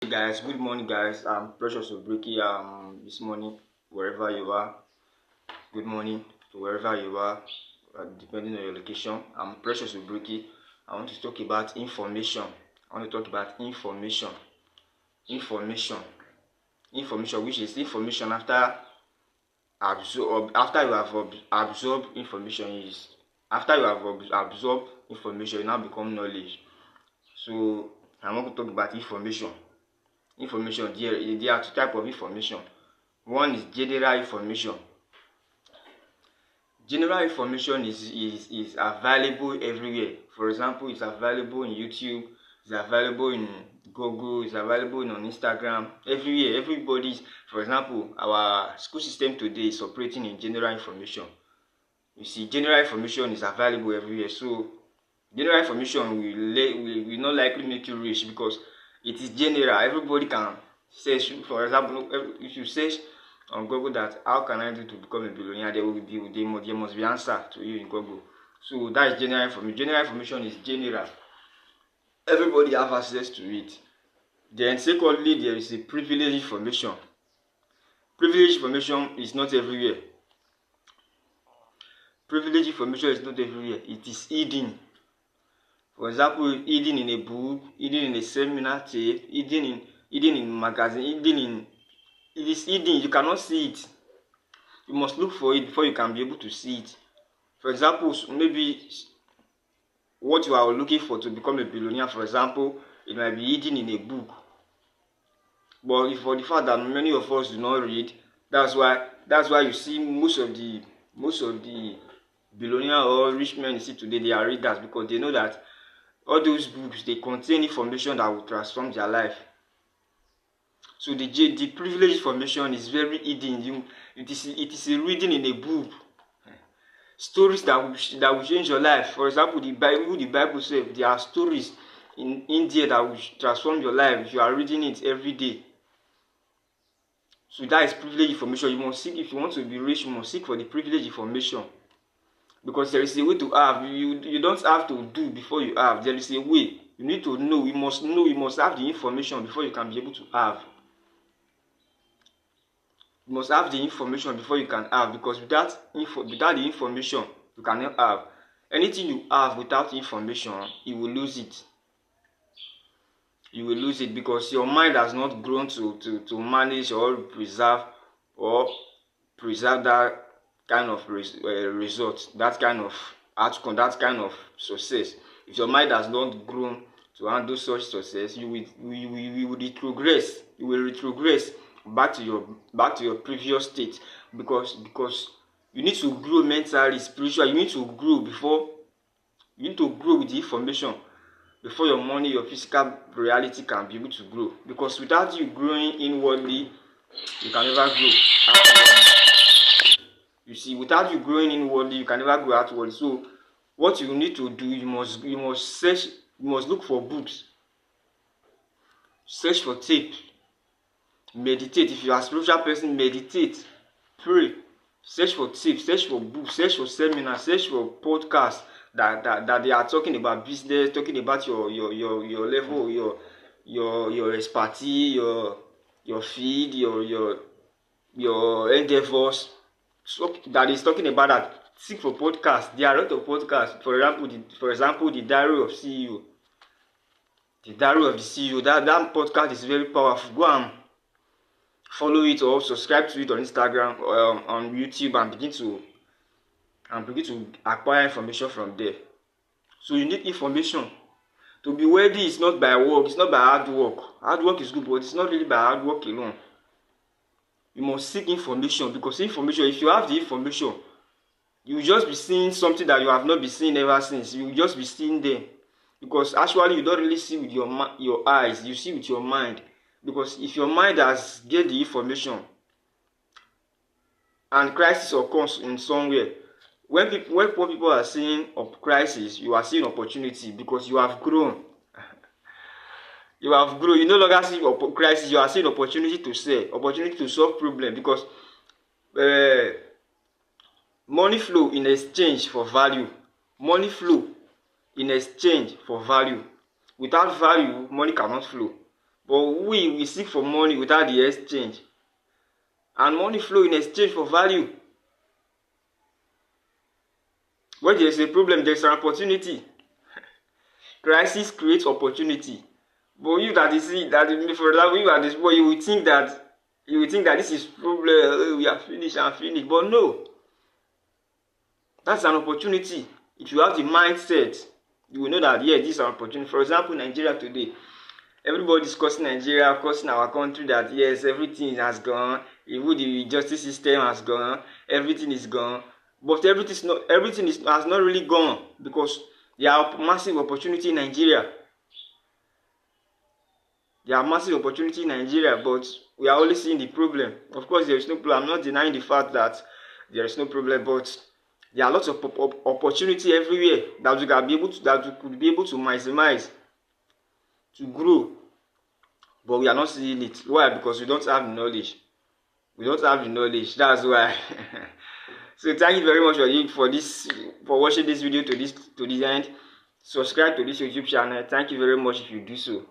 Guys, good morning guys. I'm Precious Obriki. This morning, wherever you are, good morning to wherever you are, depending on your location. I'm Precious Obriki. I want to talk about information. Information, which is information after you have absorbed information. Is after you have absorbed information, it now become knowledge. So I want to talk about information. There are two types of information. One is general information. General information is available everywhere. For example, it's available in YouTube, it's available in Google, it's available on Instagram, everywhere. For example, our school system today is operating in general information. You see, general information is available everywhere. So general information will not likely make you rich because it is general. Everybody can search. For example, if you search on Google that how can I do to become a billionaire, there must be answer to you in Google. So that is general information. General information is general. Everybody have access to it. Then secondly, there is a privileged information. Privileged information is not everywhere. Privileged information is not everywhere. It is hidden. For example, hidden in a book, hidden in a seminar tape, hidden in magazine, it is hidden. You cannot see it. You must look for it before you can be able to see it. For example, maybe what you are looking for to become a billionaire, for example, it might be hidden in a book. But for the fact that many of us do not read, that's why you see most of the billionaire or rich men you see today, they are readers, because they know that all those books, they contain information that will transform their life. So the privileged information is very hidden. It is a reading in a book. Stories that will change your life. For example, the Bible says there are stories in there that will transform your life if you are reading it every day. So that is privileged information. You must seek. If you want to be rich, you must seek for the privileged information. Because there is a way to have. You don't have to do before you have. There is a way. You need to know. You must know. You must have the information before you can be able to have. You must have the information before you can have. Because without the information, you cannot have. Anything you have without information, you will lose it. You will lose it because your mind has not grown to manage or preserve that kind of result, that kind of outcome, that kind of success. If your mind has not grown to handle such success, you will retrogress. You will retrogress back to your previous state because you need to grow mentally, spiritually. You need to grow with the information before your money, your physical reality can be able to grow. Because without you growing inwardly, you can never grow outwardly. You see, without you growing inwardly, you can never grow outwardly. So what you need to do, you must search, you must look for books, search for tape, meditate. If you are a spiritual person, meditate, pray, search for tips, search for books, search for seminars, search for podcasts that they are talking about business, talking about your level, your expertise, your field, your endeavors. So that is talking about that. Seek for podcasts. There are a lot of podcasts. For example, the Diary of CEO. The Diary of the CEO. That podcast is very powerful. Go and follow it or subscribe to it on Instagram or on YouTube and begin to acquire information from there. So you need information. To be wealthy is not by work, it's not by hard work. Hard work is good, but it's not really by hard work alone. You must seek information because information, if you have the information, you will just be seeing something that you have not been seeing ever since. You will just be seeing them. Because actually you don't really see with your eyes, you see with your mind. Because if your mind has get the information and crisis occurs in somewhere, when people are seeing a crisis, you are seeing opportunity because you have grown. You have grown. You no longer see a crisis. You are seeing opportunity to sell, opportunity to solve problem because money flow in exchange for value. Money flow in exchange for value. Without value, money cannot flow. But we seek for money without the exchange. And money flow in exchange for value. When there is a problem, there is an opportunity. Crisis creates opportunity. But you that is it, that for example, you are this boy, you will think that this is problem. We are finished and finished. But no, that's an opportunity. If you have the mindset, you will know that yeah, this is an opportunity. For example, Nigeria today, everybody is cursing Nigeria, cursing our country that yes, everything has gone, even the justice system has gone, everything is gone. But everything has not really gone, because there are massive opportunity in Nigeria. There are massive opportunity in Nigeria, but we are only seeing the problem. Of course, there is no problem. I'm not denying the fact that there is no problem, but there are lots of opportunity everywhere that we could be able to maximize, to grow. But we are not seeing it. Why? Because we don't have the knowledge. We don't have the knowledge. That's why. So thank you very much for watching this video to this end. Subscribe to this YouTube channel. Thank you very much if you do so.